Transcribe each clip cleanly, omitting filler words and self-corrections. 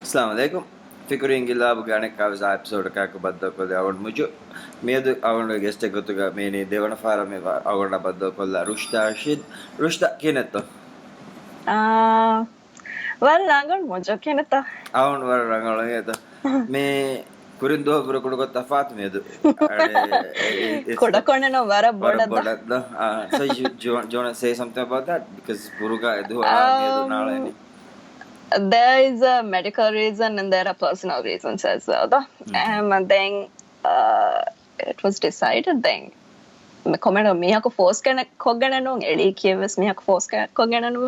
Assalamu alaikum. Figuring gila bugane kavza episode ka ko badda ko awon muju medu awon guest gotuga meni devana fara me awon badda ko la Rushdha Rasheed. Rushdha kinetto Uh, well, nangon mojo kineta. awon war rangalo ngeto me kurindu bro kudu ko tafat medu it's the Kodakone no vara what bodada. about that so you want to say something about that because buruga edu ala medu nala ni There is a medical reason and there are personal reasons as well. And then it was decided then. Comment on mihako force kana kogana no eli kievs mihako force kana kogana no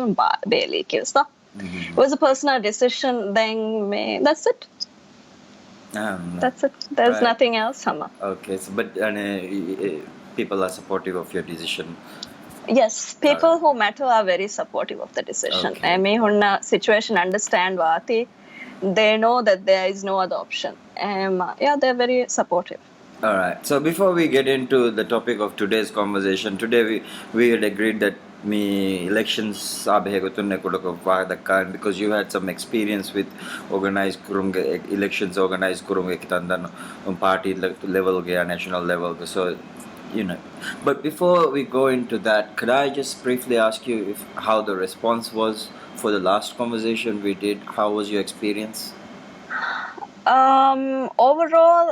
beli kievs. It was a personal decision. Then that's it. That's it. There's right. nothing else, Hama. Okay, so but people are supportive of your decision. Yes, people who matter are very supportive of the decision. Okay. I mean, hunna situation understand vati. They know that there is no other option. Yeah, they're very supportive. All right. So before we get into the topic of today's conversation, today we had agreed that me elections abhegotunne kodako vaadakan because you had some experience with organized kurunge elections organized kurunge kitandan party level ge national level so you know. But before we go into that, could I just briefly ask you if how the response was for the last conversation we did? How was your experience? Overall,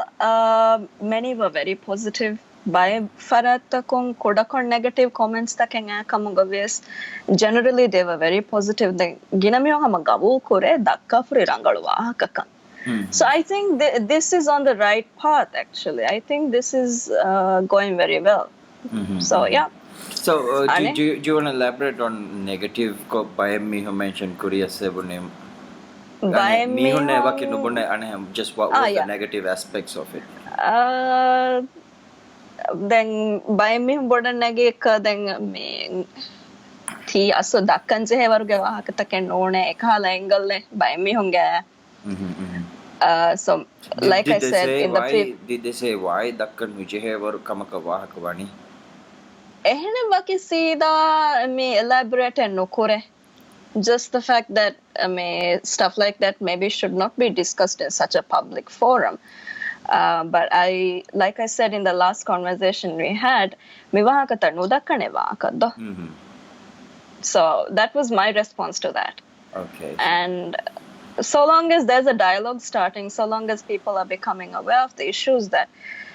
many were very positive. By Faratakon Kodakon negative comments takenga kamugavis. Generally they were very positive. The Ginamyo Hamagabu Kore Dakka Furi Rangalwa Kakan. So I think this is on the right path actually. I think this is going very well. So yeah. So do you want to elaborate on negative ko by me who mentioned Korea Sebunim? By me just what was the negative aspects of it? Then by me bodan nage ka then me thi aso dakkan je hevaruge wahakata ken one ekhala angle ne by me honge. So like I said in the did they say why dakkan mujhe hevaru kamaka wahakawani? Ehne baki sida me elaborate no kore. Just the fact that stuff like that maybe should not be discussed in such a public forum. But like I said in the last conversation we had, so that was my response to that. Okay. And so long as there's a dialogue starting, so long as people are becoming aware of the issues that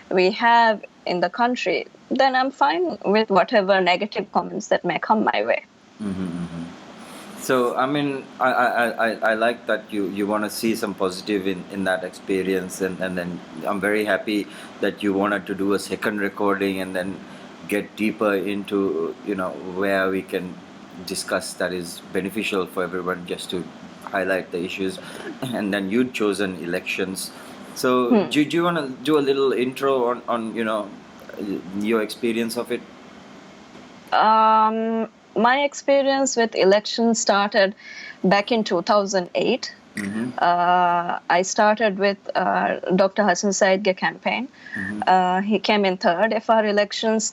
we have in the country, then I'm fine with whatever negative comments that may come my way. So I mean, I like that you want to see some positive in that experience, and then I'm very happy that you wanted to do a second recording and then get deeper into where we can discuss that is beneficial for everyone, just to highlight the issues, and then you'd chosen elections. So do you want to do a little intro on your experience of it? My experience with elections started back in 2008. I started with Dr. Hassan Said's campaign. He came in third. FR elections,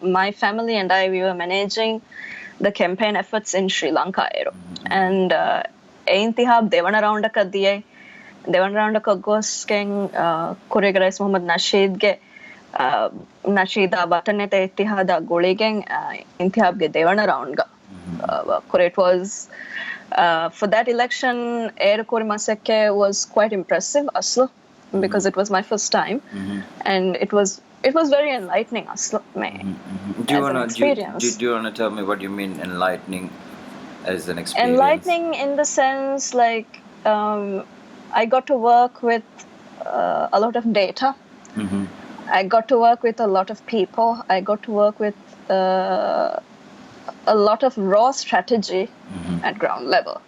my family and I, we were managing the campaign efforts in Sri Lanka. And Intihab Devanarandaka diye Devanarandaka gosken choreographer Muhammad Nasheedge Nasheeda Bataneta Ittihada Goligen Intihabge Devana Roundga. It was for that election Air Maseke was quite impressive Aslo because it was my first time and it was very enlightening Aslo do you want to tell me what you mean enlightening as an experience? Enlightening in the sense like I got to work with a lot of data. I got to work with a lot of people. I got to work with a lot of raw strategy at ground level.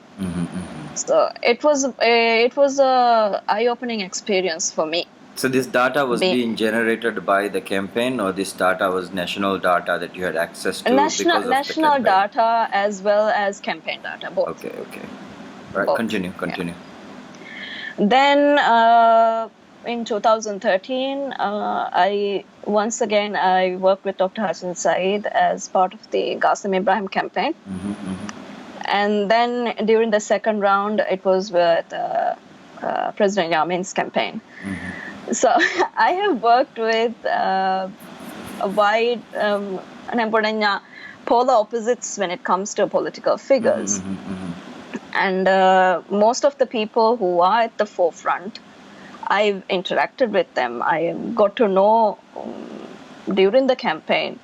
So it was a eye-opening experience for me. So this data was being generated by the campaign, or this data was national data that you had access to? National data as well as campaign data, both. Okay. Right, both. Continue. Yeah. Then in 2013, I worked with Dr. Hassan Said as part of the Qasim Ibrahim campaign. And then during the second round, it was with President Yamin's campaign. So I have worked with a wide polar opposites when it comes to political figures. And most of the people who are at the forefront, I've interacted with them. I got to know during the campaign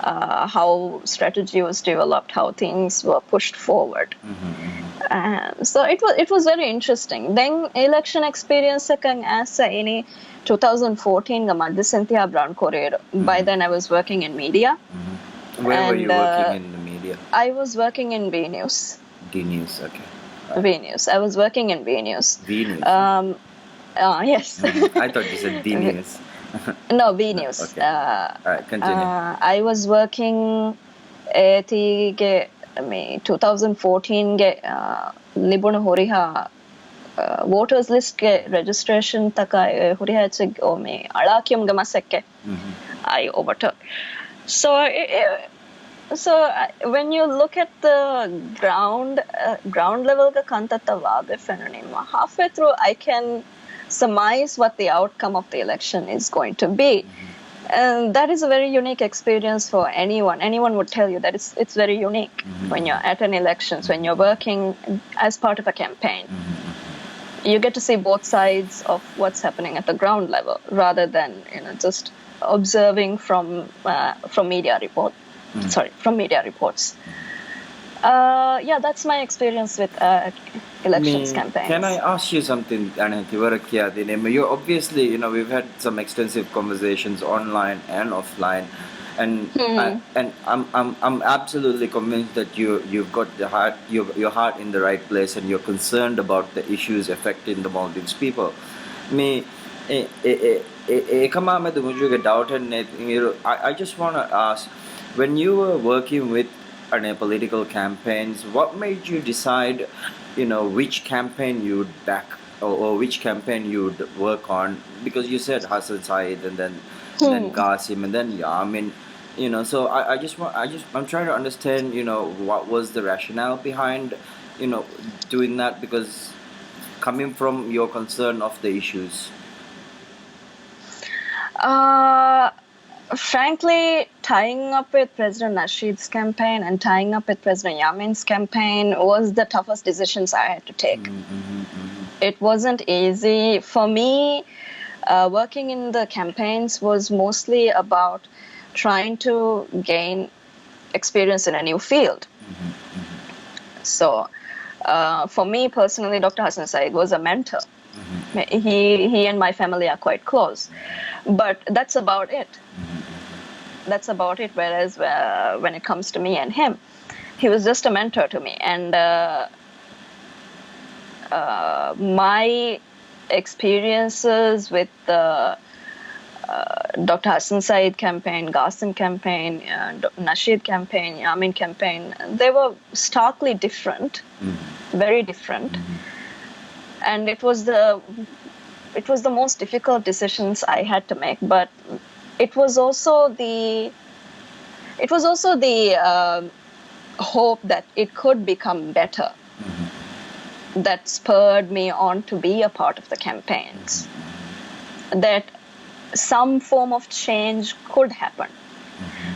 how strategy was developed, how things were pushed forward. So it was very interesting. Then election experience second as in 2014 Cynthia Brown Correr. By then I was working in media. Where were you working in the media? I was working in V News. D News, okay. V News. I was working in V News. V News. Yes. I thought you said D News. No, V News. Okay. Alright, continue. I was working at 2014 Libuna Horiha voters list registration taka Horiha me Alakium Gamasekke I overtook. So when you look at the ground level ka kantata vabe phenomenon, halfway through I can surmise what the outcome of the election is going to be. And that is a very unique experience for anyone. Anyone would tell you that it's very unique when you're at an elections, when you're working as part of a campaign. You get to see both sides of what's happening at the ground level rather than just observing from media report. From media reports. Yeah, that's my experience with elections campaigns. Can I ask you something, you obviously, we've had some extensive conversations online and offline, and I'm absolutely convinced that you've got your heart in the right place, and you're concerned about the issues affecting the Maldives people. I just want to ask, when you were working with political campaigns, what made you decide, which campaign you would back or which campaign you would work on? Because you said Hassan Saeed and then Qasim and then Yamin, so I'm trying to understand, what was the rationale behind, doing that, because coming from your concern of the issues. Frankly, tying up with President Nasheed's campaign and tying up with President Yamin's campaign was the toughest decisions I had to take. It wasn't easy. For me, working in the campaigns was mostly about trying to gain experience in a new field. So, for me personally, Dr. Hassan Saeed was a mentor. He and my family are quite close. But that's about it. That's about it. Whereas when it comes to me and him, he was just a mentor to me. And my experiences with the Dr. Hassan Saeed campaign, Qasim campaign, Nasheed campaign, Yamin campaign, they were starkly different, very different. And it was the most difficult decisions I had to make, but it was also the hope that it could become better that spurred me on to be a part of the campaigns, that some form of change could happen.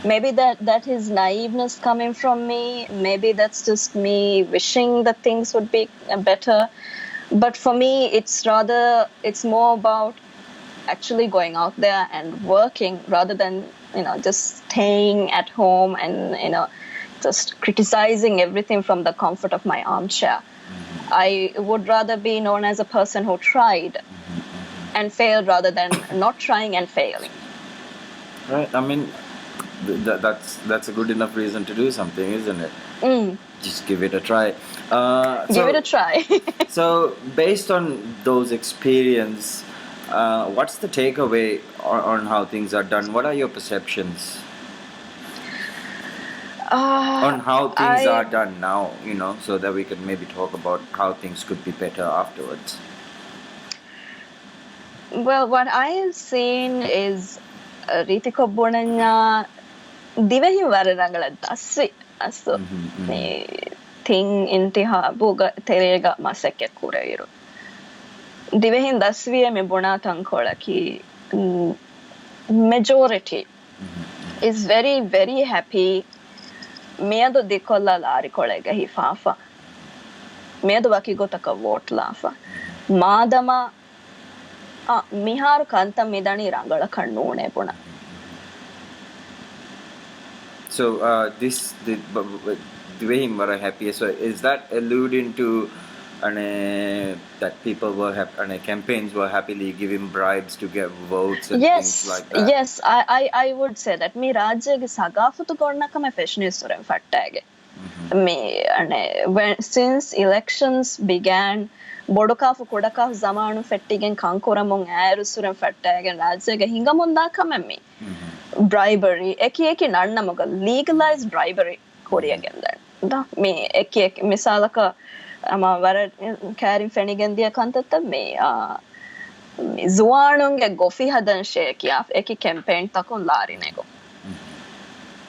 Maybe that is naiveness coming from me, maybe that's just me wishing that things would be better. But for me, it's more about actually going out there and working rather than, just staying at home and, just criticizing everything from the comfort of my armchair. I would rather be known as a person who tried and failed rather than not trying and failing. Right. I mean, that's a good enough reason to do something, isn't it? Just give it a try. Give it a try. So, based on those experiences, what's the takeaway on how things are done? What are your perceptions on how things are done now, so that we can maybe talk about how things could be better afterwards? Well, what I have seen is Ritiko Bonanya Divehi Varanangala Dasi Aso Thing Intiha Buga Terega Maseke Kurairu. දිවෙහින් දස්විය me bunatan kolaki majority is very very happy miyadu dikolla lari kolega hi fafa miyadu waki gotaka vote lafa madama miharu kanta midani rangala kannune puna. So the way him were happy. So is that alluding to that people were happy, campaigns were happily giving bribes to get votes and yes, things like that? Yes, I would say that me rajyage sagafatu kornaka me fashionisuren fattage. Me since elections began bodokafu kodakafu zamanu fettigen kankoramon ayrusuren fattage rajyage hingamunda kamemme bribery eki nannamaga legalized bribery koriyagen da me eki misalaka ama wara karin fenigen dia kantatta me zuwanunge gofi hadan shekiya eki campaign takon larinego.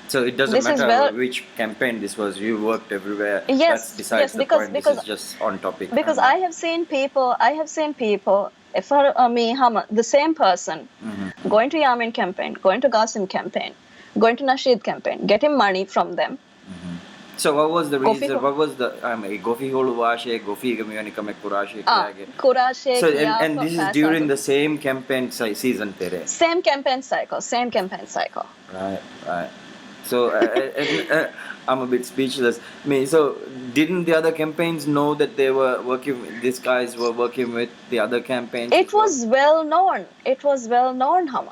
So it doesn't matter which campaign this was. You worked everywhere. Yes, that's besides the point. This is just on topic. Because I have seen people. If the same person going to Yamin campaign, going to Qasim campaign, going to Nasheed campaign, getting money from them. So what was the reason? What was the Gofi holu washe, Gofi gamiyani kame kurashe kage. Kurashe. So and this is during the same campaign season tere. Same campaign cycle. Right. So I'm a bit speechless. So didn't the other campaigns know that they were working? These guys were working with the other campaigns. It was well known. Hama.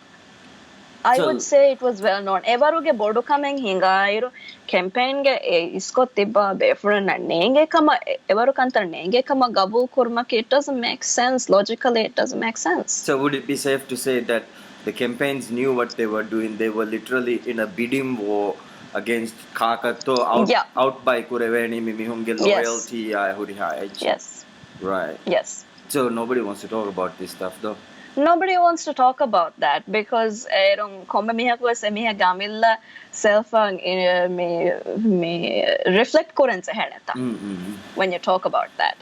I would say it was well known. Evaruge bodu kameng hinga iru campaign ge isko tibba befurna nenge kama evaru kantar nenge kama gabu kurma it doesn't make sense logically. It doesn't make sense. So would it be safe to say that the campaigns knew what they were doing? They were literally in a bidding war against Kakato out by Kureveni Mimihunge loyalty. Yes. Right. Yes. So nobody wants to talk about this stuff though. Nobody wants to talk about that because gamilla self me reflect currents when you talk about that.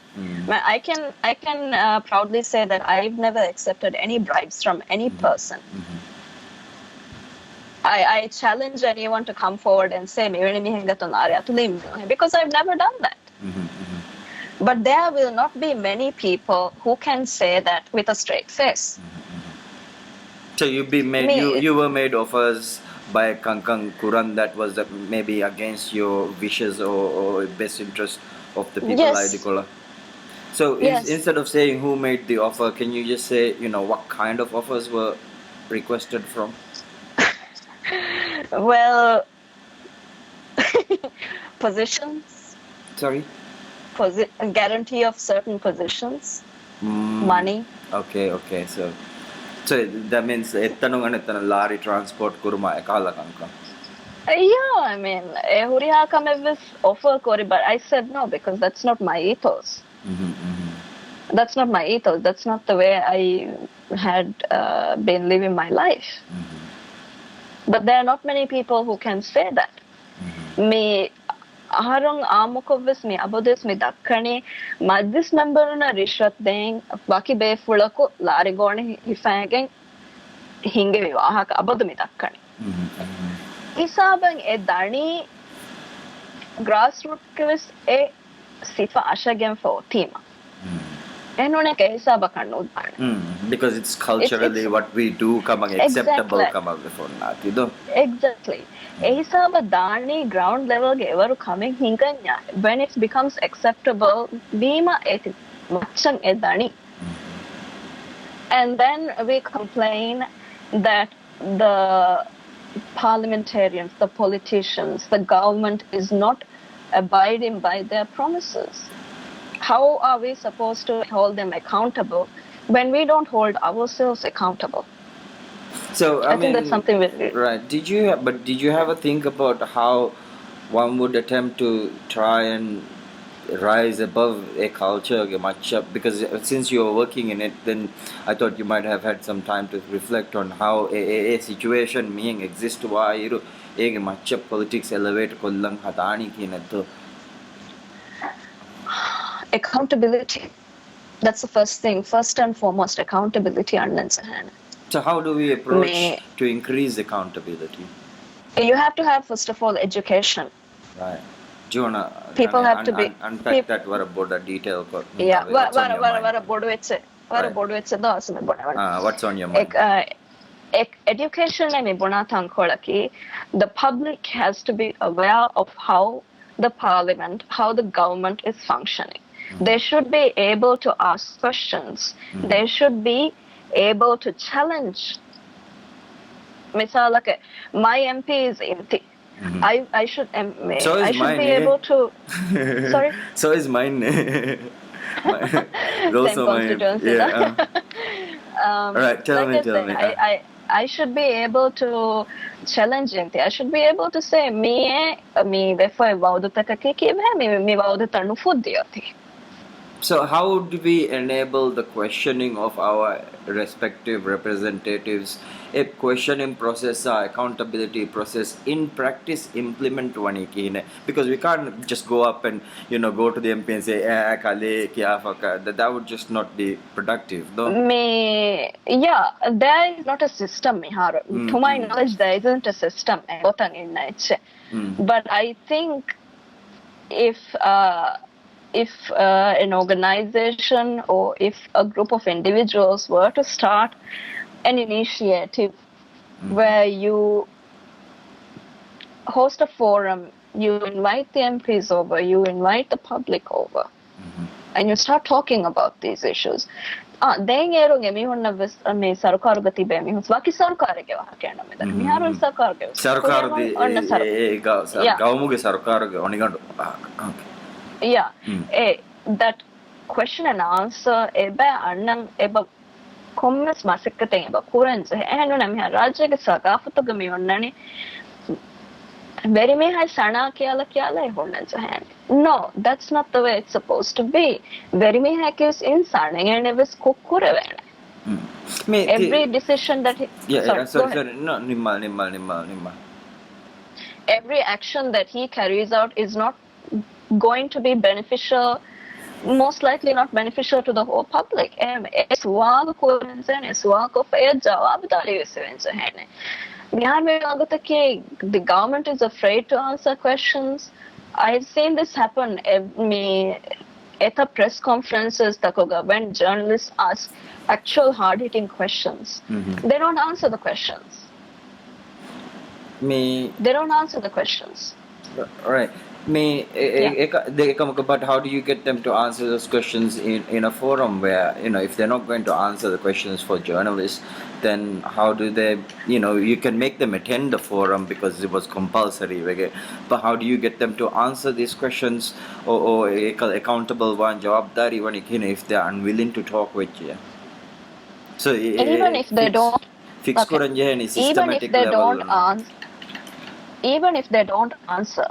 I can proudly say that I've never accepted any bribes from any person. I challenge anyone to come forward and say because I've never done that. But there will not be many people who can say that with a straight face. So you were made offers by Kankang Kuran that was maybe against your wishes or best interest of the people. Yes. So instead of saying who made the offer, can you just say what kind of offers were requested from? Well, positions. Sorry? Guarantee of certain positions, money. Okay. So that means lari transport kurma ekala kanka. Yeah, I mean, huriha kame with offer kori, but I said no because that's not my ethos. That's not my ethos. That's not the way I had been living my life. But there are not many people who can say that. Me aharang amukovs me abodes me dakkani madis member na rishwat deng baki be fulako lari gone hifagen hinge vivahaka abodu me dakkani hisaban e dani grassroots kvis e sifa ashagen for tima enone ke hisaba kannu because it's culturally what we do kamang acceptable kamang before nati do exactly ehisaba dani ground level ge evaru coming hinganya when it becomes acceptable bima et machan edani and then we complain that the parliamentarians, the politicians, the government is not abiding by their promises. How are we supposed to hold them accountable when we don't hold ourselves accountable? So I think that's something right. Did you have a think about how one would attempt to try and rise above a culture because since you are working in it, then I thought you might have had some time to reflect on how a situation being exists why politics elevate kollang hatani kinatto. Accountability. That's the first thing. First and foremost, accountability and So how do we approach to increase accountability? You have to have, first of all, education. Right. Do you wanna People have to be unpack that about the detail? Yeah. What's on your mind? What's on your mind? Education the public has to be aware of how the parliament, how the government is functioning. They should be able to ask questions. They should be able to challenge. Like my MP is empty. I should be able to. Sorry. So is mine. Same constituency. Yeah. All right. Tell me. I should be able to challenge him. I should be able to say me therefore So how do we enable the questioning of our respective representatives? A questioning process, accountability process in practice implement one because we can't just go up and go to the MP and say that would just not be productive though. There is not a system to my knowledge there isn't a system but I think if an organization or if a group of individuals were to start an initiative where you host a forum, you invite the MPs over, you invite the public over, and you start talking about these issues. දැන් ඒරුගේ මිහුන්න මේ සරකාරුග තිබේ මිහුස් වාකි සරකාරගේ වහ කියන මෙතන මිහාරුන් සරකාරගේ සරකාරුගේ ගවමුගේ සරකාරගේ ඔනිගඩ that question and answer eba annan eba කොම්මස් මාසිකතෙන් eba කුරන්ජ එහෙනු නම් මිහා රාජ්‍යගේ සගාෆතුග මියොන්නනේ very may sana kiala no, that's not the way it's supposed to be. Very may is in sana and it was every decision that sorry. No, nimmal. Every action that he carries out is not going to be beneficial, most likely not beneficial to the whole public. The government is afraid to answer questions. I've seen this happen at the press conferences when journalists ask actual hard-hitting questions. They don't answer the questions. They don't answer the questions. Right. But how do you get them to answer those questions in a forum where, if they're not going to answer the questions for journalists, then how do they, you can make them attend the forum because it was compulsory. But how do you get them to answer these questions or accountable one job that even if they're unwilling to talk with you? So even if they don't, even if they don't answer,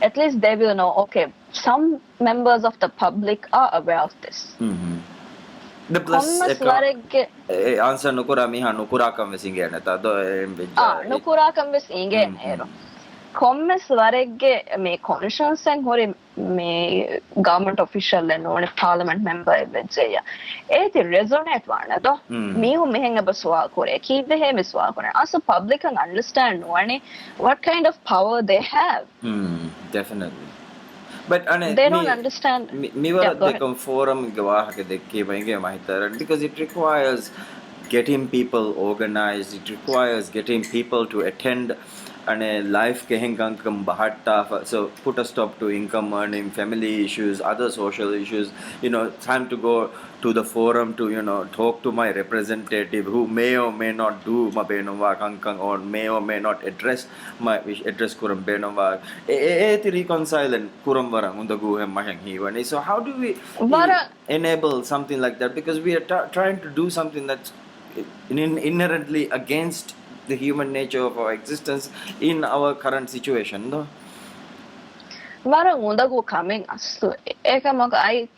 at least they will know, okay, some members of the public are aware of this. The plus answer nukura miha nukura kamvesinge neta do nukura kamvesinge nero commerce varege me conscience and hore me government official and one parliament member vejeya eti resonate wana do mehu mehenga baswa kore kibe he miswa kore as a public can understand one what kind of power they have. Definitely. But they don't understand. Forum because it requires getting people organized. It requires getting people to attend life so put a stop to income earning, family issues, other social issues. Time to go to the forum to talk to my representative who may or may not do ma benova kankang or may or may not address my address kuram benova reconcile and kuram warang undagu mahang hiwani. So how do we enable something like that, because we are trying to do something that's inherently against the human nature of our existence in our current situation, no? I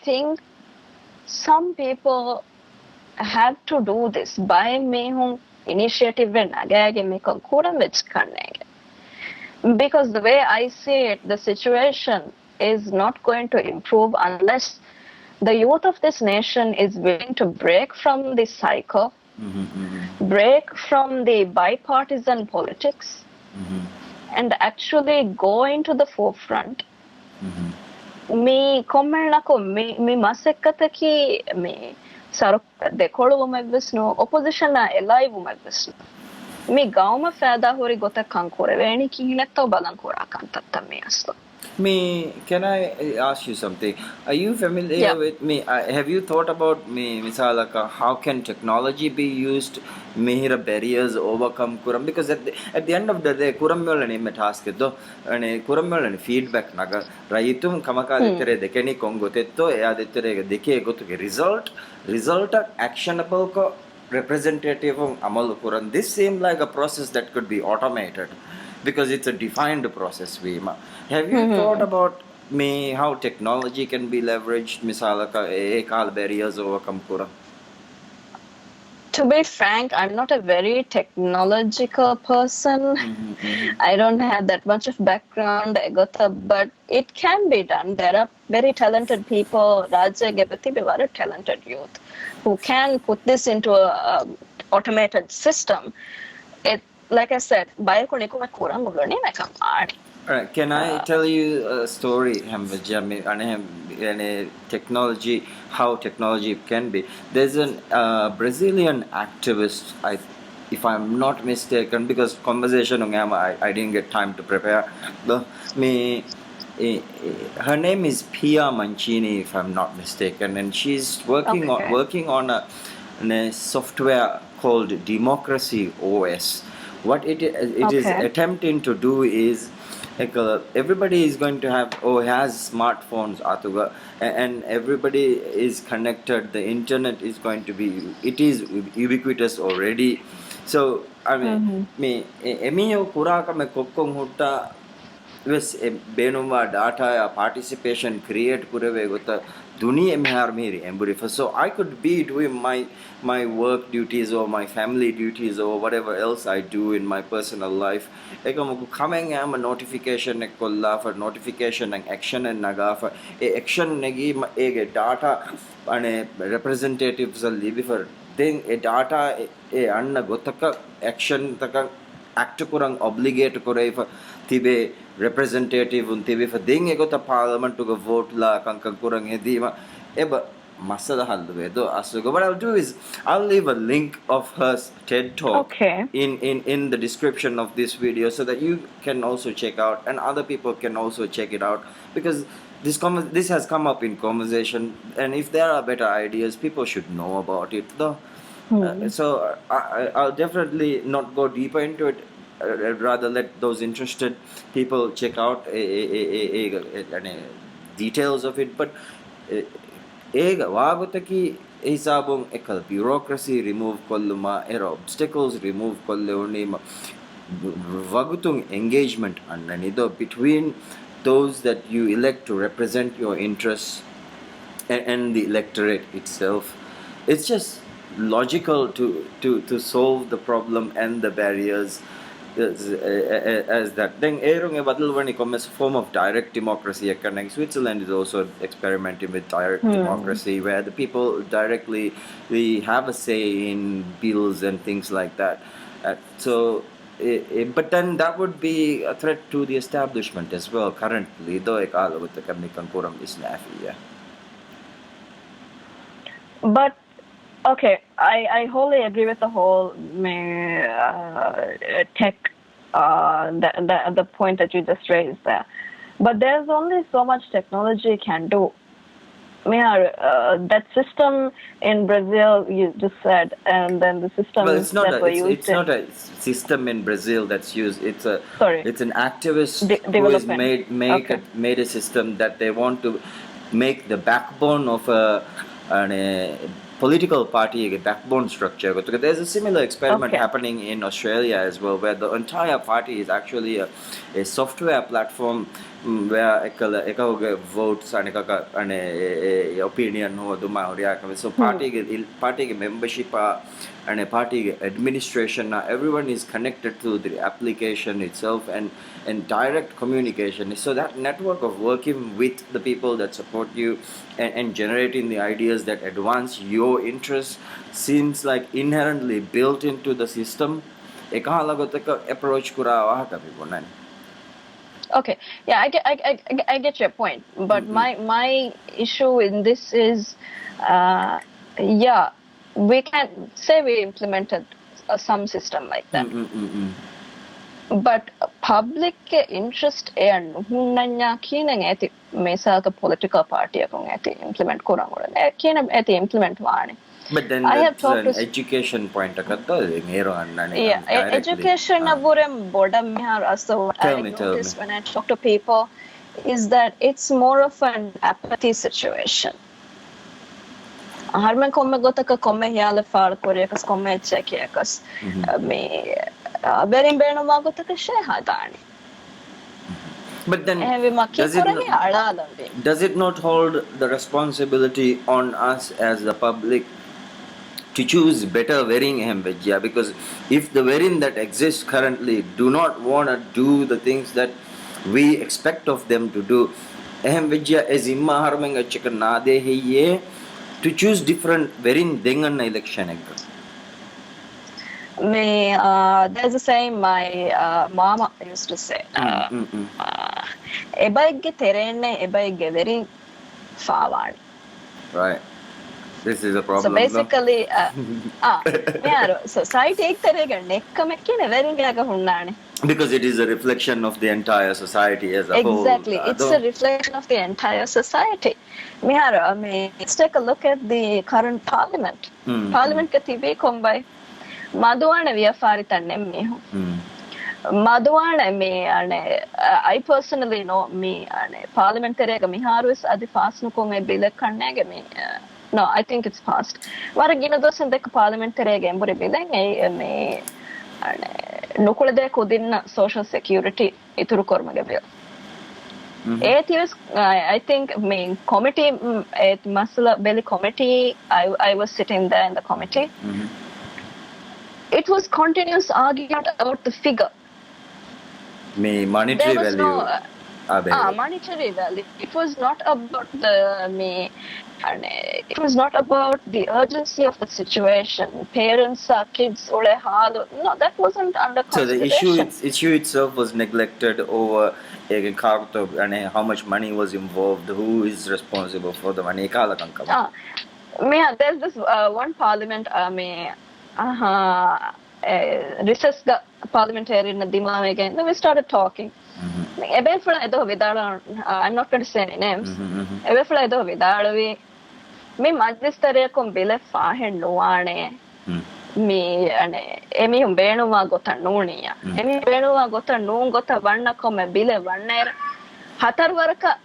think some people have to do this by initiative because the way I see it, the situation is not going to improve unless the youth of this nation is willing to break from this cycle, break from the bipartisan politics, and actually go into the forefront. Me kommelnako me masekkataki me sarok dekoluvumevvisnu opposition na elaivumevisnu me gawma fada hori gotakkan koreveni kiletto balan korakantatta me aslo. Me, can I ask you something? Are you familiar with me? Have you thought about me, Misalaka? How can technology be used? Mehira barriers overcome kuram, because at the end of the day, kuram yolani me task do, and kuram yolani feedback naga. Raitum kamaka detere dekeni kongo tetto ya detere deke go to result actionable ko representative amal kuran. This seemed like a process that could be automated, because it's a defined process. Have you thought about me how technology can be leveraged? Misalaka ekal barriers overcome kura. To be frank, I'm not a very technological person. I don't have that much of background, but it can be done. There are very talented people, Raja Gebati, very talented youth, who can put this into a automated system. It, like I said, Alright, can I tell you a story, technology, how technology can be? There's a Brazilian activist, if I'm not mistaken, because conversation I didn't get time to prepare. Her name is Pia Mancini, if I'm not mistaken, and she's working on a software called Democracy OS. What it is attempting to do is, everybody is going to have has smartphones, and everybody is connected. The internet is going to be, it is ubiquitous already. So I mean, me emio kuraka me kokkong hutta was benuma data participation create kurave gota duni emhar miri emburifa. So I could be doing my work duties or my family duties or whatever else I do in my personal life. Coming am a notification ekolla for notification and action and nagafa action negi data and representatives live for then a data anna gotaka action taka act kurang obligate kore for tibe representative untibe for ding egota parliament to go vote la kankan kurang hedima eba masada halwe do asugo. What I'll do is I'll leave a link of her TED talk in the description of this video, so that you can also check out and other people can also check it out, because this has come up in conversation, and if there are better ideas, people should know about it though. So I'll definitely not go deeper into it. I'd rather let those interested people check out details of it. But wagotaki hisabong ekal bureaucracy remove kolluma obstacles remove kollunima vagutung engagement annanido between those that you elect to represent your interests and the electorate itself. It's just logical to solve the problem and the barriers as that. Then a form of direct democracy. Switzerland is also experimenting with direct democracy, where the people directly have a say in bills and things like that. But then that would be a threat to the establishment as well. Currently, though, but okay, I wholly agree with the whole tech, the point that you just raised there. But there's only so much technology can do. That system in Brazil, you just said, and then the system it's not a system in Brazil that's used. It's an activist who has made a system that they want to make the backbone of a political party, a backbone structure. There's a similar experiment happening in Australia as well, where the entire party is actually a software platform where votes and opinion. So party membership and a party administration, everyone is connected to the application itself, and direct communication. So that network of working with the people that support you, and generating the ideas that advance your interests seems like inherently built into the system. Ekahalagotka approach kurawa haka. Okay, yeah, I get your point, but my issue in this is, yeah, we can say we implemented some system like that, but public interest and hunanya kina ngati mesa ka political party ko ngati implement korang ora kina ngati implement wani. But then I have that's talked an to education point. yeah, education aburam bodam mihar also what I noticed when I talk to people is that it's more of an apathy situation. Harmen komme gotaka komme hiale far korekas komme chekekas me berin beno magotaka she hadani. But then does it not hold the responsibility on us as the public to choose better wearing hembejia? Because if the wearing that exists currently do not want to do the things that we expect of them to do, hembejia is imma harmenga chicken nade heye to choose different wearing dengan election. There's a saying my mama used to say. Ebaigge terenne ebaigge very fawad. Right. This is a problem. So basically, society ek tarega nekkamekkine veringaga hunnane. Because it is a reflection of the entire society as a whole. Exactly, it's a reflection of the entire society. Let's take a look at the current parliament. Parliament ka tibe kombai maduwana vyafaritan nemmehu. Maduwana me ane I personally know me ane parliamentary ga miharus adi fasnu ko me bill kannege me no I think it's fast wara gina dosen dek parliamentary ga embure bilen me ane nukulade kodinna social security ituru kormage bill I think main committee at masala belly committee I was sitting there in the committee. It was continuous argument about the figure. Monetary value. Monetary value. It was not about the it was not about the urgency of the situation. Parents, kids, no, that wasn't under consideration. So the issue itself was neglected over how much money was involved, who is responsible for the money. There's this one parliament, recess the parliamentarian again. Then we started talking. I'm not going to say any names. Me majistare kom bile fahen nuane. Me emi umbenu gota nunia. Emi benu gota nun gota vanna come bile vanner. Hatar varka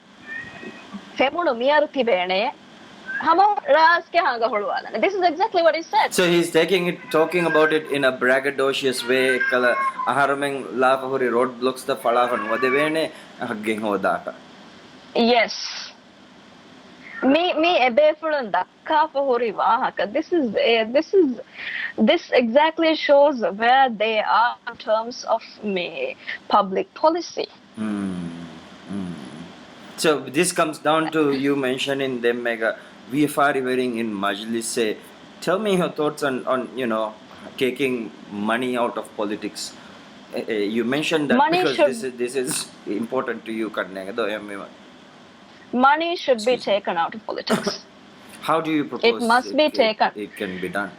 femunu miaruti bene. This is exactly what he said. So he's talking about it in a braggadocious way. Kala aharameng lafahuri roadblocks the falahan wadevene hagging hodaka. Yes. Me ebefulun dakka fahuri wahaka. This exactly shows where they are in terms of public policy. So this comes down to you mentioning them mega VFR wearing in Majlis. Say, tell me your thoughts on taking money out of politics. You mentioned that money because this is important to you. Money should be taken out of politics. How do you propose it must be taken? It can be done.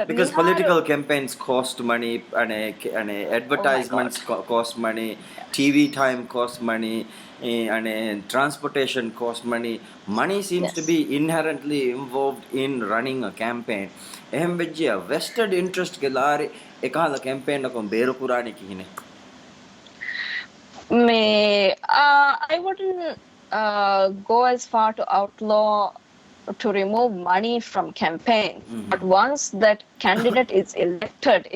Because political campaigns cost money, and advertisements cost money, TV time costs money, and transportation costs money. Money seems to be inherently involved in running a campaign. Vested interest ke lare ekala campaign ko beru kurani kihine. I wouldn't go as far to outlaw to remove money from campaign, but once that candidate is elected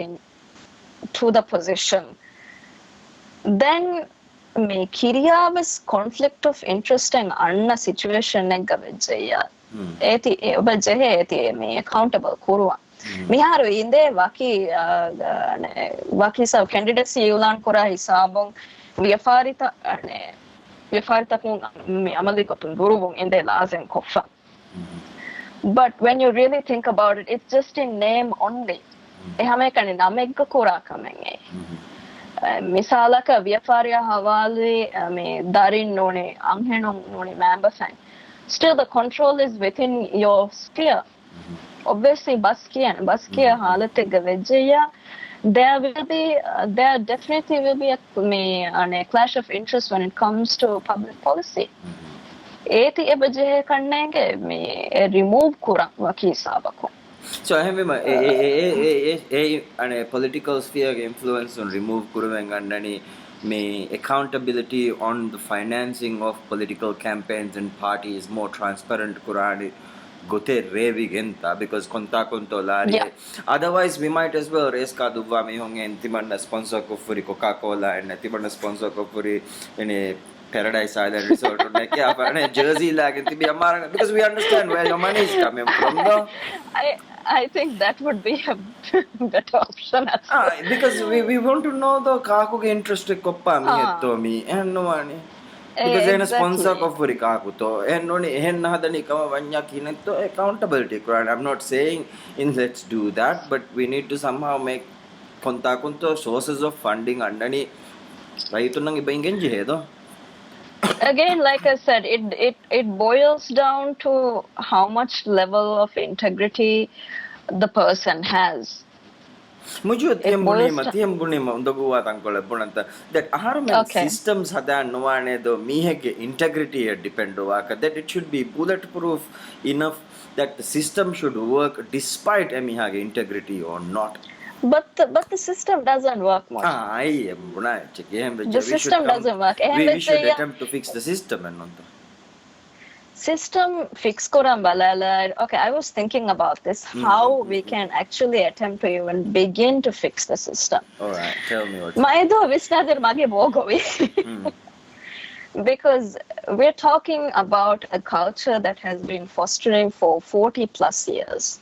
to the position, then Kiriya's conflict of interest and anna situation accountable kurwa. Miharu inde waki sa candidacy ulan kora hisabong viafarita viafarita kun mi amali kotun durubun inde lazim koffa. But when you really think about it, it's just in name only. Ehame kani namegga kora kamenge. Misalaka viafaria hawali me darin none anghenon none member fan. Still the control is within your sphere. Obviously baskiya halatega vejaya there definitely will be a clash of interest when it comes to public policy. ඒති එබජේ කන්නේගේ මේ remove kurang waki sabako. So I have a political sphere influence on remove kuruvengandani me accountability on the financing of political campaigns and parties more transparent kurani gote revi genta because konta konto lari otherwise we might as well race ka dubwa me honge intimanna sponsor ko furi Coca-Cola and intimanna sponsor ko furi ene Paradise Island Resort jersey because we understand where your money is coming from though. I think that would be a better option as well. Because we want to know the kaku ge interest koppa mi hetto mi enno mani because then sponsor ko furi kaku to enno ni henna hadani kama vanya kinetto accountability kurana. I'm not saying let's do that, but we need to somehow make konta kunto sources of funding andani raitunang iba ingenji hedo. Again, like I said, it boils down to how much level of integrity the person has. Mujo tiembunima undaguwa tankola bunanta that armed systems hadan noane do mihege integrity depend ovaka that it should be bulletproof enough that the system should work despite emihage integrity or not. But the system doesn't work much. The system doesn't work. We should attempt to fix the system and not the system fix koram balala. Okay, I was thinking about this. How we can actually attempt to even begin to fix the system. All right, tell me what. Maido visnader mage bogovi. Because we're talking about a culture that has been fostering for 40 plus years.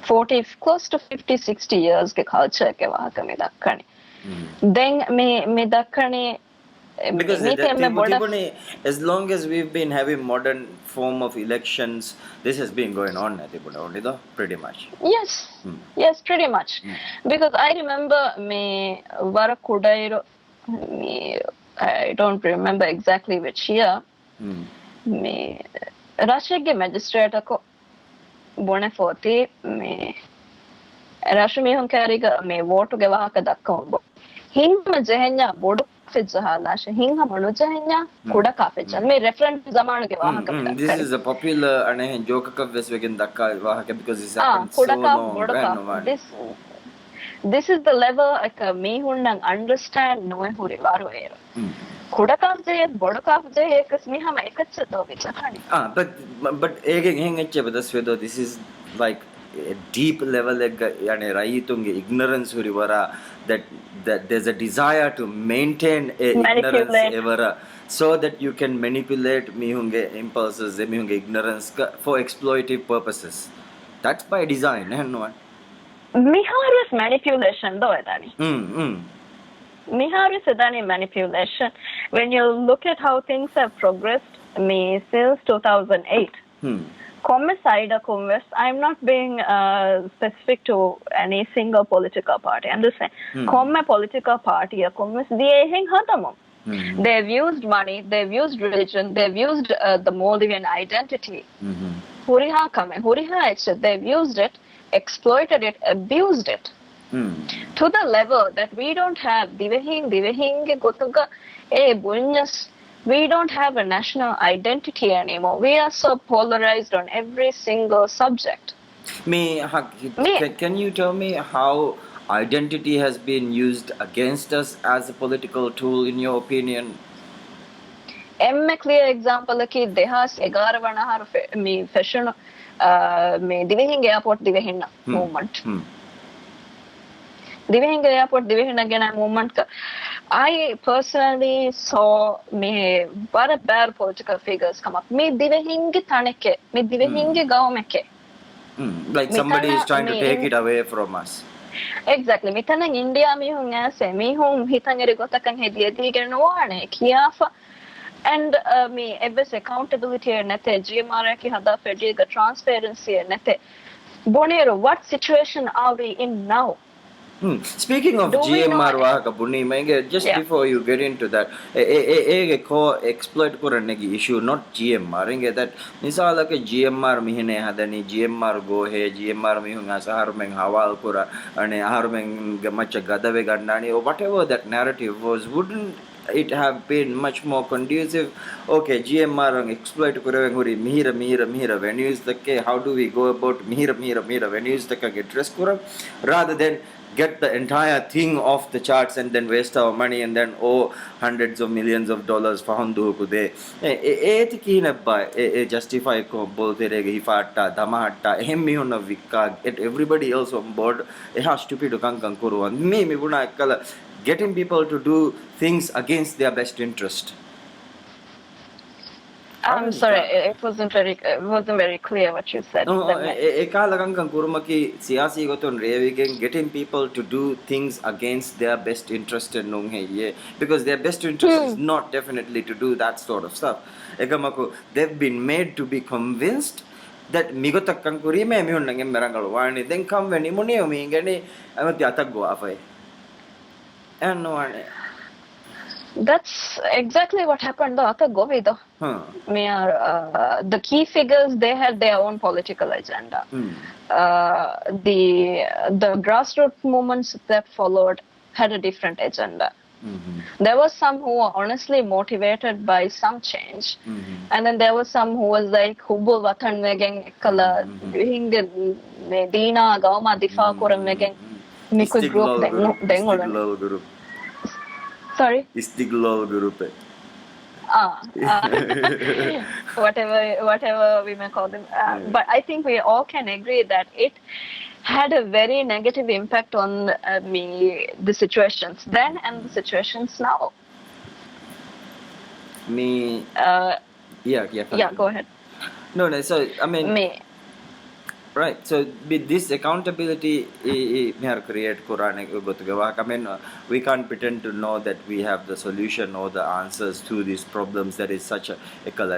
40 close to 50 60 years ke culture ke wahaka me dakkani then me dakkani because as long as we've been having modern form of elections this has been going on only though pretty much. Yes pretty much. Because I remember me vara kudairo me I don't remember exactly which year me Rashid magistrate ko bone foti me rashmi hon kariga me vote ge wahaka dakka hinma jehenya bodu fijhala hinga manu jehenya kuda ka fijal me reference zamanu ge wahaka this is a popular ane joke ka veswegen dakka wahaka because this happens so long this is the level me hunnang understand no huri waru era kudakaf je bodakaf je ekas mihama ekachado vichahani but again hengche badaswedo this is like a deep level yani raitunge ignorance hurivara that there's a desire to maintain a ignorance evara so that you can manipulate mihunge impulses mihunge ignorance for exploitative purposes. That's by design no mihar's manipulation though edani Mihari Sedani manipulation. When you look at how things have progressed, since 2008, I'm not being specific to any single political party. I'm just saying, political party, they've used money, they've used religion, they've used the Maldivian identity. They've used it, exploited it, abused it. To the level that we don't have we don't have a national identity anymore. We are so polarized on every single subject. Can you tell me how identity has been used against us as a political tool in your opinion? Clear example ki dehas 11 vanahar me fashion me divehinge airport divehinna movement. Divehinga airport divehinagena movement I personally saw me bad political figures come up me divehinge taneke me divehinge gawmeke Like somebody is trying to take it away from us. Exactly. Mitanan India mihun ase mihun hitangeri gotakan hediye diger nuwane kiafa and me ebbes accountability nete GMR ki hada fediga transparency nete bonero what situation are we in now? Speaking of GMR wahaka bunni mange just before you get into that a ko exploit kuranegi issue not GMR inge that misala ke GMR mihine hadani GMR go he GMR mihun asahar men hawal kura ane ahar men macha gadave gannani or whatever that narrative was, wouldn't it have been much more conducive? Okay, GMR exploit kuraveng huri mihira when use the ke how do we go about mihira when use the get dress kura rather than get the entire thing off the charts and then waste our money and then hundreds of millions of dollars for handu kude eti kinabba justify ko bolte rege hifatta damahatta hemmi honna vikka get everybody else on board ha stupid kankan kuruwan me buna kala getting people to do things against their best interest. I'm sorry, it wasn't very clear what you said. No, ekalagankan kurumaki siyasi goton revigen getting people to do things against their best interest in nunghe because their best interest is not definitely to do that sort of stuff. Ekamaku they've been made to be convinced that migotakkan kurime mihunange merangal wani then come when imuni mi ngeni amati ataggo afai and no one. That's exactly what happened though. Ata govi though. The key figures, they had their own political agenda. The grassroots movements that followed had a different agenda. There was some who were honestly motivated by some change, and then there was some who was like hubul watan megen kala hinge medina gauma difa koram megen miku group group. Sorry? Istiglal group. Whatever we may call them. But I think we all can agree that it had a very negative impact on the situations then and the situations now. Yeah, go ahead. No, so I mean right, so with this accountability we have create Quran. I mean we can't pretend to know that we have the solution or the answers to these problems that is such a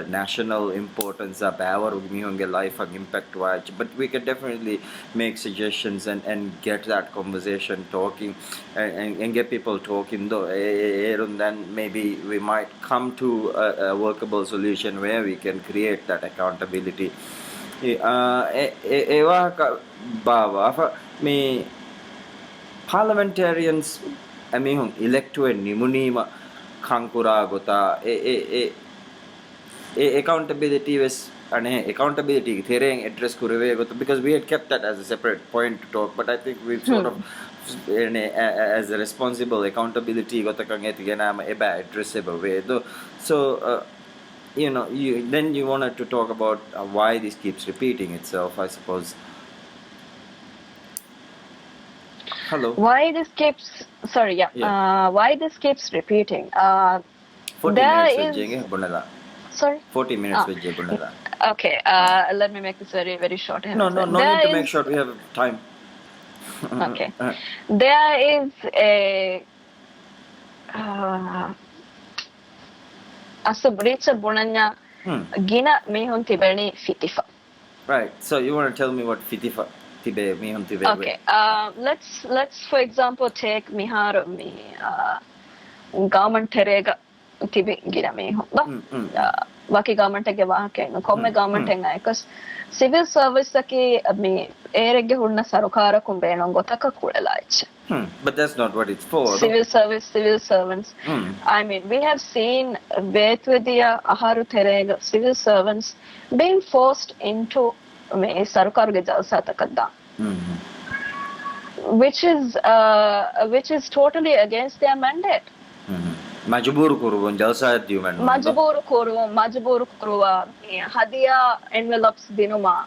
national importance of our life and impact watch, but we can definitely make suggestions and get that conversation talking and get people talking though, and then maybe we might come to a workable solution where we can create that accountability. Me parliamentarians elect to a nimunima kankura gota accountability was accountability thereng address kurave gota because we had kept that as a separate point to talk, but I think we've sort of as a responsible accountability gota kangeti ganama eba addressable way though. So then you wanted to talk about why this keeps repeating itself, I suppose. Hello. Why this keeps why this keeps repeating? 40 minutes. Sorry? 40 minutes with Jebunala. Okay, let me make this very, very short. No need to make sure we have time. Okay. There is a Asubricha Bunanya Gina Mihun Tibeni Fitifa. Right. So you want to tell me what Fitifa Tibe Mihun Tibe? Okay. Let's for example take Mihar government terega Tibe Gina Mihun. Waki government Gavake, Kome government because civil service ki me erege hurna sarukara kumbeno gotaka kulelaich. But that's not what it's for. Civil servants. I mean, we have seen Vetvidya Aharu Terega civil servants being forced into Sarukarga Jalsatakadda, which is totally against their mandate. Majbur kuruvon jalsa diuman. Majbur kuruva Hadia envelopes dinuma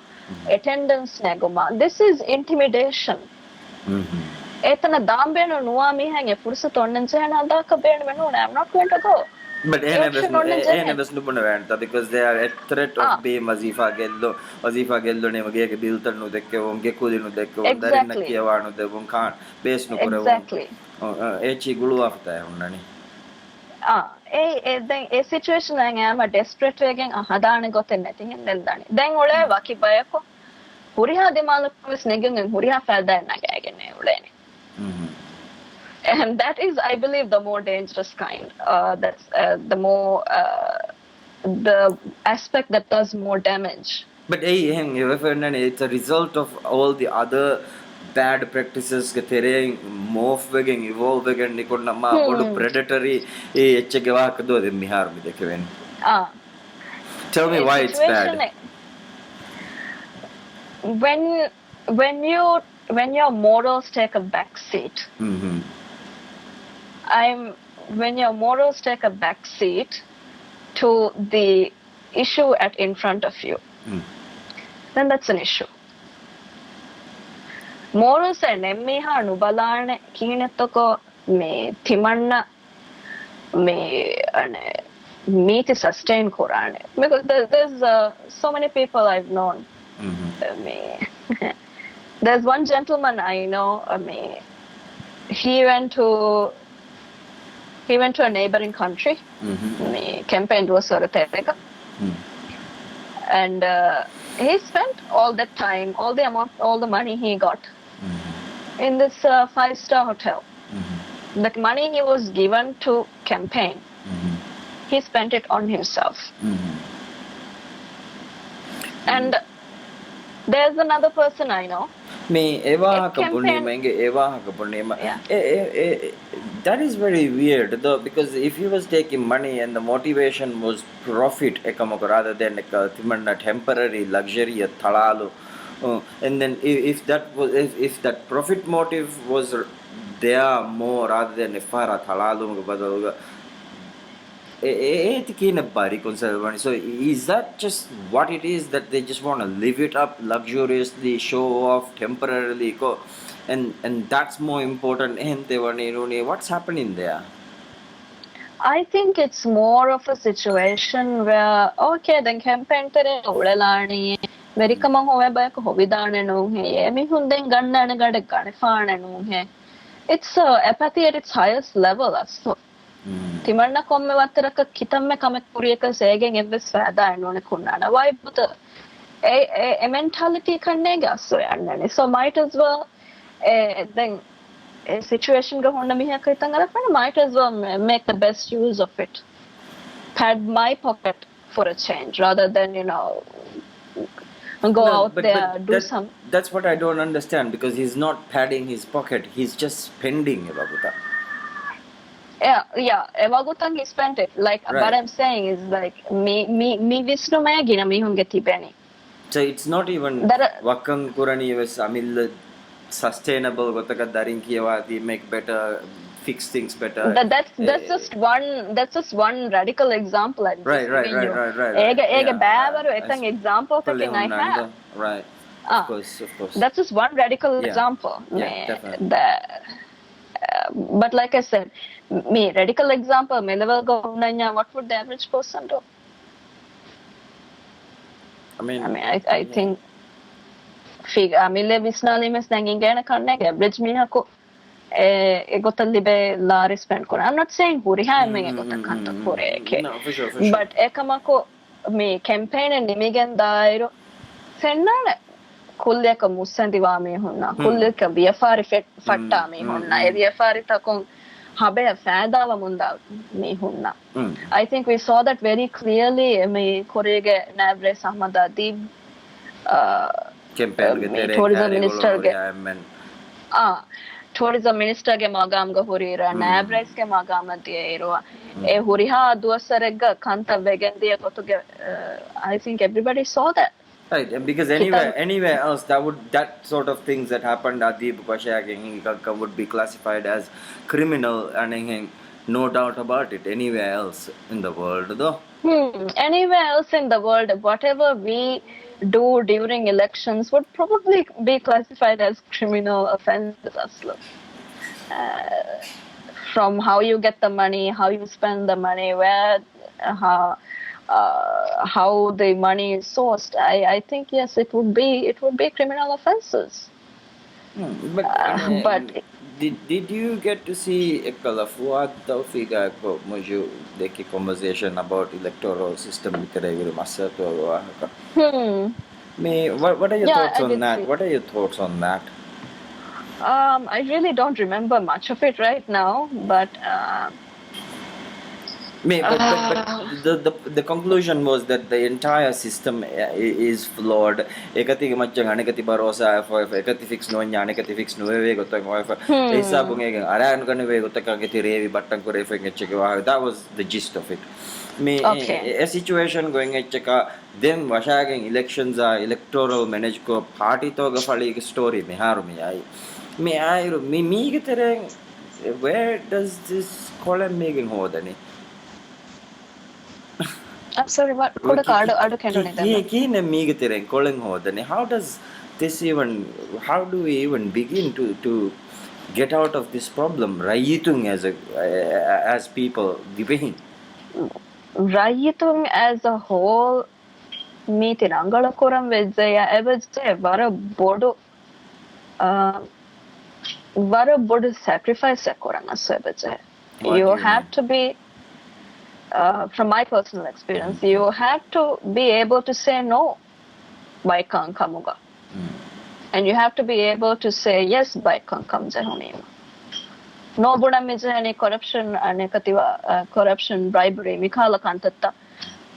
attendance neguma. This is intimidation. Etana dambeno nuwa mi hange fursa tonnen chena da ka ben menu I'm not going to go. But election on the was no because they are at threat of being Wazifa Gello ne magege biltan no dekke on gekudi no dekke on darin na exactly kiyawa no de on kan base no kore on exactly echi gulu afta unnani දැන් ඒ සිචුවේෂන් එකෙන් යාම ඩෙස්පරේට් එකෙන් හදාන ගොතෙන් නැති හින්දෙන් දානි දැන් ඔලේ වකි බයකො හුරිහා දෙමාලකස් නෙගෙන් හුරිහා ෆෑදා නැගෑගෙන උලේනේ and that is I believe the more dangerous kind that's the more the aspect that does more damage but it's a result of all the other bad practices ke tereng morph wegen evolve wegen nikonna ma bodu predatory e echge wa kado de mihar mi dekeven tell me why it's bad when your morals take a back seat when your morals take a back seat to the issue in front of you then that's an issue morals nemmiha nubalane kinetoko me timanna me ane meet sustain korane because there's so many people I've known me there's one gentleman I know he went to a neighboring country me campaign was sort of and he spent all that time all the money he got in this 5-star hotel the money he was given to campaign he spent it on himself and there's another person I know me eva ka bunima that is very weird though because if he was taking money and the motivation was profit ekamako rather than timanna temporary luxury thalalu and then if that profit motive was there more rather than ifara thalalu badaluga so is that just what it is that they just want to live it up luxuriously show off temporarily and that's more important what's happening there I think it's more of a situation where okay then campaign tere ulelani verikama howe bayaka hovidane no he emi hunden gannana gade ganefana no he it's apathy at its highest level so timanna komme wattaraka kitamme kame kuriyaka segen evves fada enone kunnana why but a mentality kannege asso yannane so might as well then a situation ga honna mihaka itan alapana might as well make the best use of it pad my pocket for a change rather than go out there do some that's what I don't understand because he's not padding his pocket he's just spending evaguta evagutan he spent it like right. What I'm saying is like me visnu magina mi hunge tibeni so it's not even wakkan kurani ves amil sustainable gotaka darin kiyawati make better fix things better that's just one radical example right ega bavaru etan example taken I have right of course that's just one radical example definitely. But like I said me radical example me level go nanya what would the average person do I mean I think figure amile visnali mes nangin gena kanne average me hako egotal libe la spend kora I'm not saying huriha me egotal kanta kore ke no for sure but ekamako me campaign and nimigen dairo sennana kulleka musandiwa me honna kulleka biafari fatta me honna e biafari takon habe faadawa munda me honna I think we saw that very clearly me korege nabre sahmada dib campaign tourism minister ge tourism minister ge magam ga horira nabres ge magam diye iro e horiha duasarega kanta vegendiya kotuge I think everybody saw that right because anywhere else that sort of things that happened adib kwashaging would be classified as criminal and no doubt about it anywhere else in the world though anywhere else in the world whatever we do during elections would probably be classified as criminal offenses aslo from how you get the money, how you spend the money, how the money is sourced. I think yes, it would be criminal offenses. But But did you get to see a Kalafuat Taufiga Moju Deki conversation about electoral system with Masa to me? What are your yeah, thoughts I on did that? see. What are your thoughts on that? I really don't remember much of it right now, but The conclusion was that the entire system is flawed. Ekati macam anekati barosa for ekati fix no nya anekati fix no we gotang wa for esa hmm, bunge aran kan we gotaka geti revi batang kore fe ngecheke wa that was the gist of it. Me okay. a situation going cheka them washagen elections are electoral manage ko party to ga fali story me haru me ai me gitere where does this column making hodani I'm sorry, what? Could I do how does this even how do we even begin to get out of this problem rayitung as people giving Rayitung as a whole, meeting Angalakuram Vijaya, I would say, uh, Vara Bodu sacrifice Koranasu, I would say. what do You you mean have to be, from my personal experience, you have to be able to say no by Kankamuga. And you have to be able to say yes by Kankamzehunima. No Budamiza any corruption, corruption, bribery, Mikala Kantata,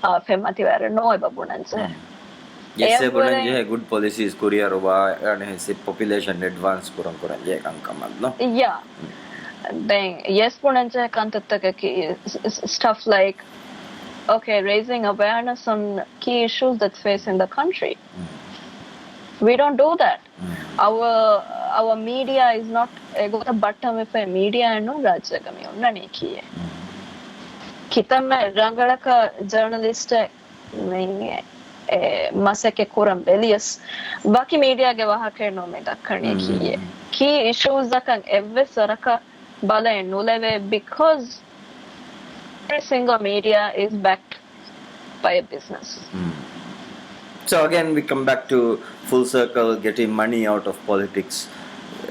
Femativara, no Ebabunanze. yes bunanje good policies courier over and population advance kurang ye kan kamal no Yeah. Then yes, Punanja stuff like raising awareness on key issues that face in the country. We don't do that. Our media is not ego the bottom if a media and no Rajagami Nani Ki. Kitama Rangalaka journalist Maseke Kuram Belius Baki media Gavahake no Medakarni key issues that can ever Saraka Bala and Nuleve because every single media is backed by a business. So again we come back to full circle getting money out of politics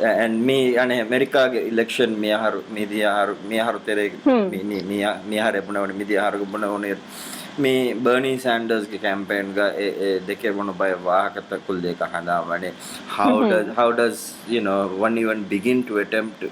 and me and America election media tere me me Bernie Sanders campaign ga deke one by wahakata kulle kahana mane how does one even begin to attempt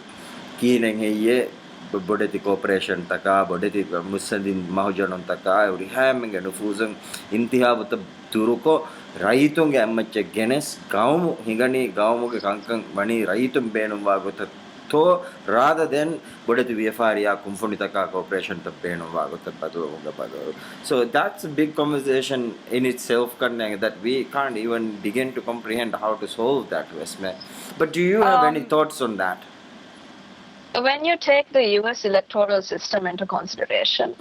keeneng ye bodeti cooperation taka bodeti musadin mahujanon taka uri haming and fuzang intihabut turuko raitung ammache genes gaum hingani gaumuge kankang mani raitum benum wagot to rather than bodeti vfaria kumfunitaka cooperation ta benum wagot badu so that's a big conversation in itself that we can't even begin to comprehend how to solve that Westman. But do you have any thoughts on that? When you take the US electoral system into consideration,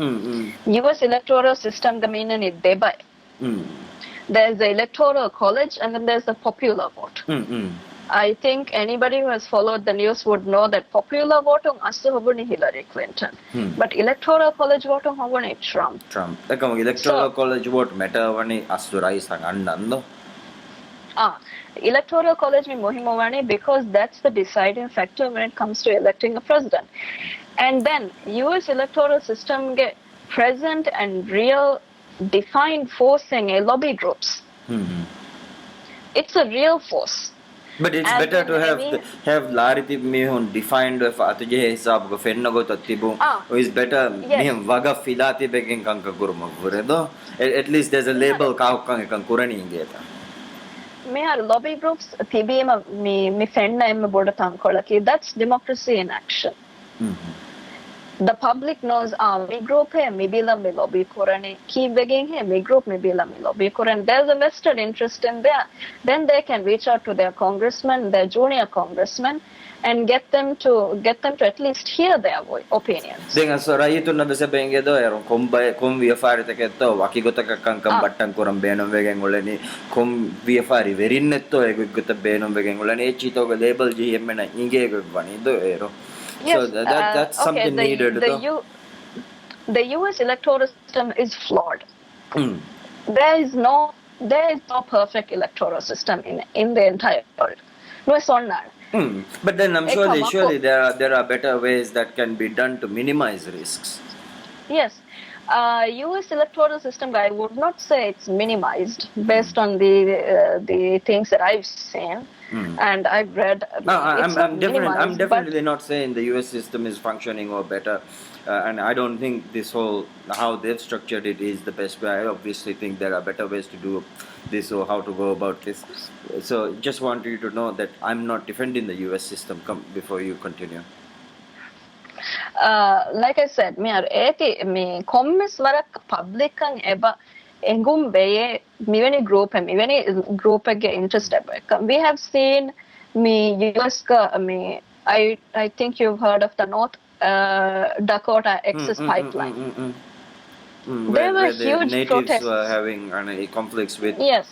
US electoral system meaning it debay. There's the electoral college and then there's the popular vote. I think anybody who has followed the news would know that popular vote on Asu Hillary Clinton. But electoral college vote on Trump. Electoral college vote matter when Asurai Sangandando. Electoral college में मुहिम because that's the deciding factor when it comes to electing a president. And then US electoral system get present and real defined force in lobby groups. It's a real force. But it's and better to have larity mehun defined if atuje hisab go fenna go tatibu is better mehem waga filati begin kanka kurma vuredo at least there's a label ka kan kurani ingeta me are lobby groups tibima me fenna em boda tankolaki that's democracy in action. The public knows me group hai me bila me lobby korane keep begging hai me group me bila me lobby koran there's a vested interest in there then they can reach out to their congressman their junior congressman and get them to at least hear their opinions. Dengan sorai itu nabe sebenge do ero kom VFR teketto wakigota kankam battan koram benom vegen olani kom VFR verinnetto egutta benom vegen olani echito label GMna inge vani do ero So Yes. that's Okay. something needed, though. The U.S. electoral system is flawed. Mm. There is no perfect electoral system in the entire world. No, it's not. But then I'm Ekamako. surely there are better ways that can be done to minimize risks. Yes. U.S. electoral system, I would not say it's minimized based on the things that I've seen and I've read. I No, mean, it's not I'm minimized, but definitely not saying the U.S. system is functioning or better, and I don't think this whole how they've structured it is the best way. I obviously think there are better ways to do this or how to go about this. So, just want you to know that I'm not defending the U.S. system. Come before you continue. like I said, me ar eti me commerce warak public ang eba engum beye miveni group age interest eba. We have seen me US ka me I think you've heard of the North Dakota access pipeline. There were Where the huge natives were protests. having conflicts with, Yes,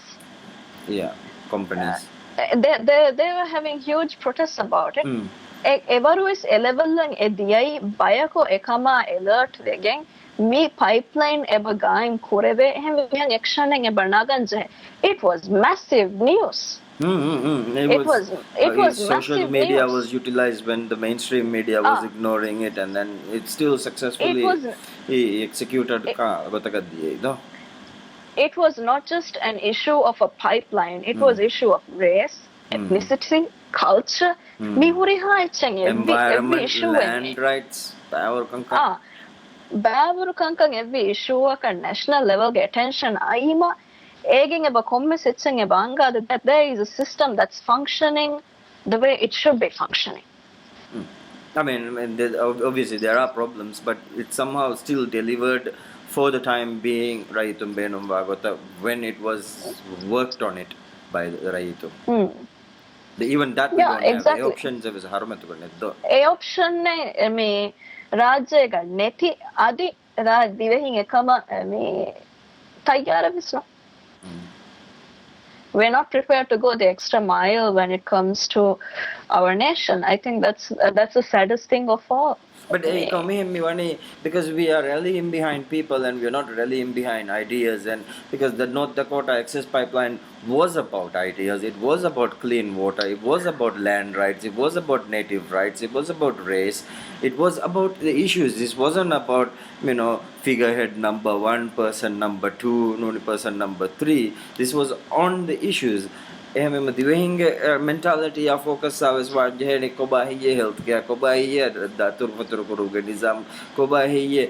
yeah, uh, companies. they were having huge protests about it. Evaruis elevelang ediyai bayako ekama alert vegen me pipeline eba gaim kureve hem yang actioning eba naganje. It was massive news. It It was was it was social massive media news. was utilized when the mainstream media was Ah, ignoring it, and then it still it successfully was executed. it, it was not just an issue of a pipeline. It was issue of race, ethnicity, culture. Me huri ha every Environment, issue land rights, power kanka. ah Bavuru kankang every issue ka national level ge attention aima eging eba komme sitsing eba anga that there is a system that's functioning the way it should be functioning. I mean, obviously there are problems, but it somehow still delivered for the time being. Raitum Benum Bhagavata, when it was worked on it by Raitum. Even that we Yeah, don't have. A exactly. options is harmattu. A option ne me rajya ga neti adi raj divehin ekama me tayyara visno. We're not prepared to go the extra mile when it comes to our nation. I think that's the saddest thing of all. But because we are rallying behind people and we are not rallying behind ideas, and because the North Dakota access pipeline was about ideas, it was about clean water, it was about land rights, it was about native rights, it was about race, it was about the issues. This wasn't about figurehead number one, person number two, person number three. This was on the issues. එහෙම දිවෙහින්ගේ mentality या focus ආවස් වාජ්‍යහෙනේ කොබා හියේ health care කොබා හියේ දතුරු පතුරු කරුගේ නිසම් කොබා හියේ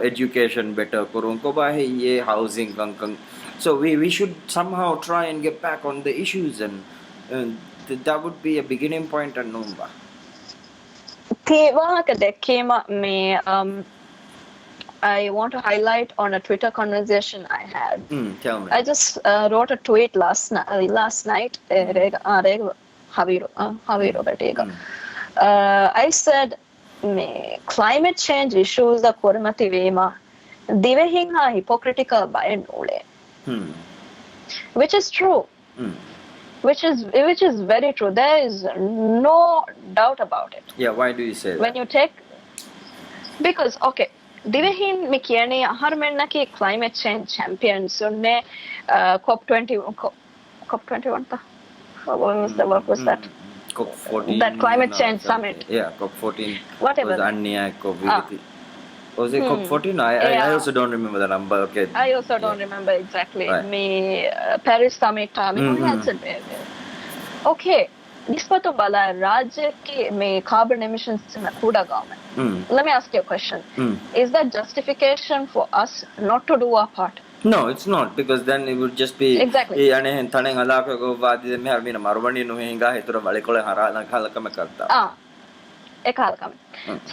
education better kurun කොබා හියේ housing kankang. So we should somehow try and get back on the issues, and that would be a beginning point and number. Tevaka dekema me I want to highlight on a Twitter conversation I had. Tell me. I just wrote a tweet last night. I said, climate change issues are kormati vema. Divehinga hypocritical by nole. Which is true. Which is very true. There is no doubt about it. Yeah, why do you say that? When you take, because okay, divehin me kiyane ahar menna ki climate change champions unne COP21 ta what was that? COP14. That climate change summit. Yeah, COP14. Whatever. Was Anya COVID. Was it COP14? I also don't remember the number. Okay. I also don't remember exactly. Right. Me Paris summit okay. Nispato bala rajya ki me carbon emissions na kuda government. Let me ask you a question. Is that justification for us not to do our part? No, it's not, because then it would just be exactly. So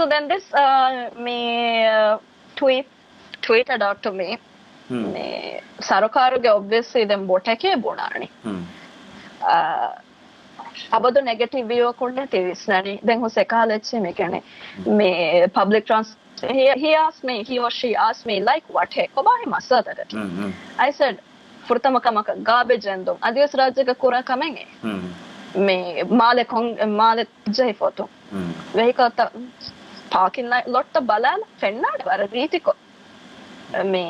then this tweeted out to me. Sarokaruge obviously them boteke bonarni. Abado negative view konne tivisnani. Then who sekalechi me kene me public transport. He or she asked me, like what he kobahi masada. I said, furtamakama garbage endum. Adios rajya ka kura kamenge. මේ මාලෙ ජයි photo vehicle parking lot බලලා පෙන්නාට වර රීතිකෝ මේ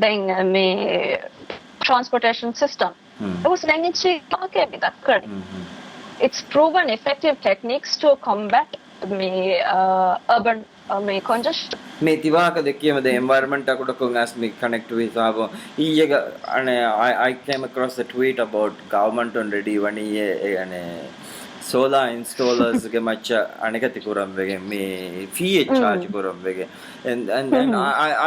දැන් මේ transportation system it was language okay with that correct it's proven effective techniques to combat මේ urban මේ congestion මේ තිවාක දෙකියම the environment akudakon as me connect with abo ඊයක ane I came across a tweet about government already one ane solar installers ge macha anekati kuram vege me fee charge kuram vege and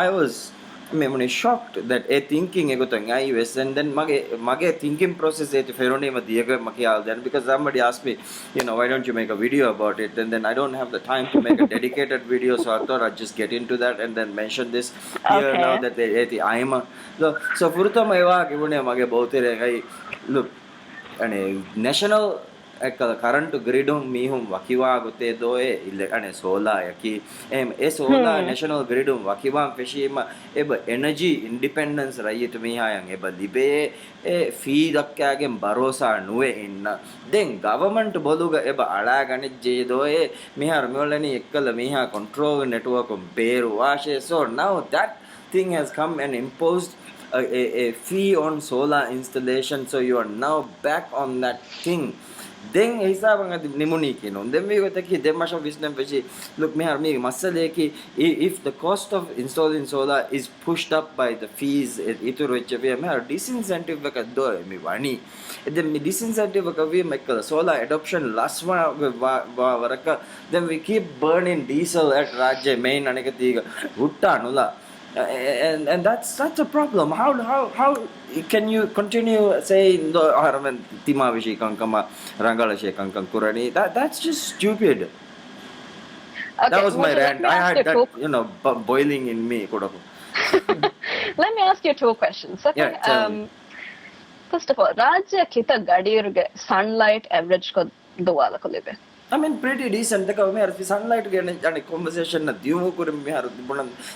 I was me shocked that a thinking egotan I was and then mage thinking process et ferone ma diega makiyal then because somebody asked me why don't you make a video about it and then I don't have the time to make a dedicated video so I thought I'd just get into that and then mention this here now that I am so furtama ewa gibune mage bothire gai look ane national ekala current grid um mihum wakiwa gote doe ane solar yaki e solar national grid um wakiwa feshima eba energy independence rayitu mihayan eba libe e fee dakkagen barosa nuwe inna then government boluga eba ala ganije doe mihar molani ekkala miha control network um beru washe so now that thing has come and imposed a fee on solar installation so you are now back on that thing then hisabang adi nimuni kino then we go take the masha wisdom vechi look me har me masale ki if the cost of installing solar is pushed up by the fees ituru vechve me har disincentive ka do me wani then me disincentive ka we make solar adoption laswa waraka then we keep burning diesel at rajya main aneka tiga hutta nula and that's such a problem how can you continue saying the haraman tima vishi kankama rangala she kankam kurani that's just stupid that was my rant I had that boiling in me kodaku let me ask you two questions okay first of all rajya kita gadirge sunlight average ko duwala ko libe I mean, pretty decent. The sunlight again and a conversation.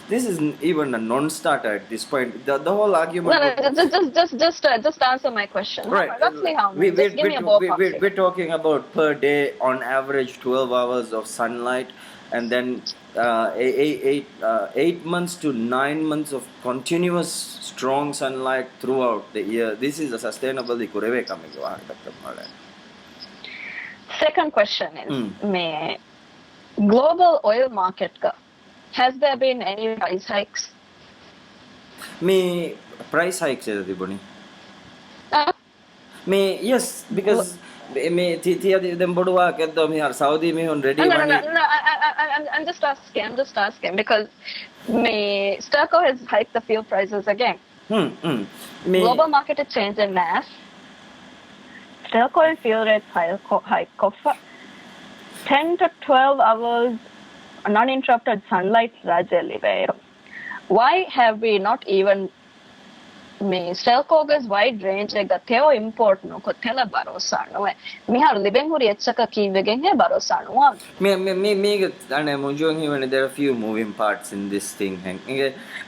This is even a non-starter at this point. The whole argument. No, just answer my question. Right. Roughly how much? Just give me a ballpark. We're talking about per day, on average, 12 hours of sunlight, and then 8 months to 9 months of continuous strong sunlight throughout the year. This is a sustainably kureve coming. Second question is, global oil market ka, has there been any price hikes? Me price hikes is the bunny. Me yes because me tiya dem bodwa keddo me har Saudi me on ready money. No, I'm just asking because me Sterco has hiked the fuel prices again. Global market has changed in mass. Sterco and fuel rates hike of 10 to 12 hours uninterrupted sunlight rajali veru. Why have we not even me Sterco's wide range ega theo import no ko thela barosa no me har liben huri etchaka kivegen he barosa no me ane munjong even there are few moving parts in this thing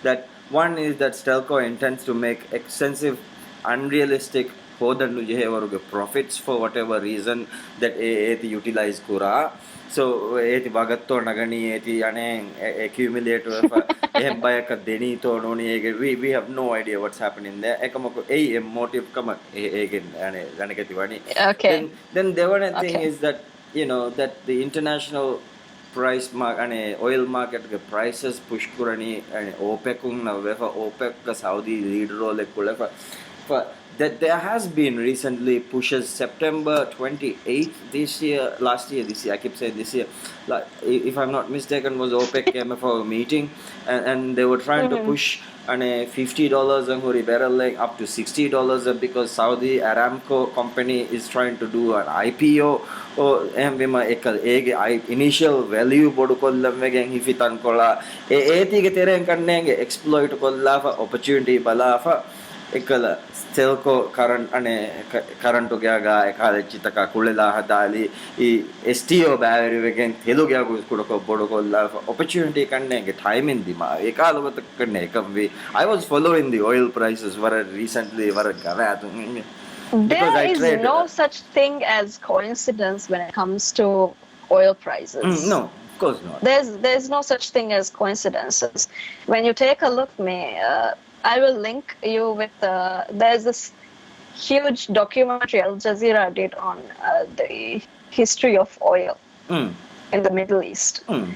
that one is that Sterco intends to make extensive unrealistic hodannu jehevaruge profits for whatever reason that eti utilize kura so eti bagatto nagani eti ane accumulate ehem bayaka deni to noni we have no idea what's happening there ekamako motive kama egen ane ganekati wani okay then the one thing is that that the international price ane oil market ge prices push kurani ane OPEC na wefa OPEC ka Saudi lead role kulefa that there has been recently pushes September 28th this year I keep saying this year like, if I'm not mistaken was OPEC came for a meeting and they were trying to push $50 and hori barrel like up to $60 because Saudi Aramco company is trying to do an IPO or initial value bodu kollam wegen hifitan kola eti ge teren kannenge exploit kolla fa opportunity bala fa ekala telco current gyaga ekale chitaka kulela hadali e STO battery wegen telu gyagu kudako bodokolla opportunity kannenge time in dima ekalawata kanne ekam we I was following the oil prices were recently were gava Because There I is tried. no such thing as coincidence when it comes to oil prices. No, of course not. There's no such thing as coincidences. When you take a look, I will link you with. There's this huge documentary Al Jazeera did on the history of oil Mm. in the Middle East. Mm.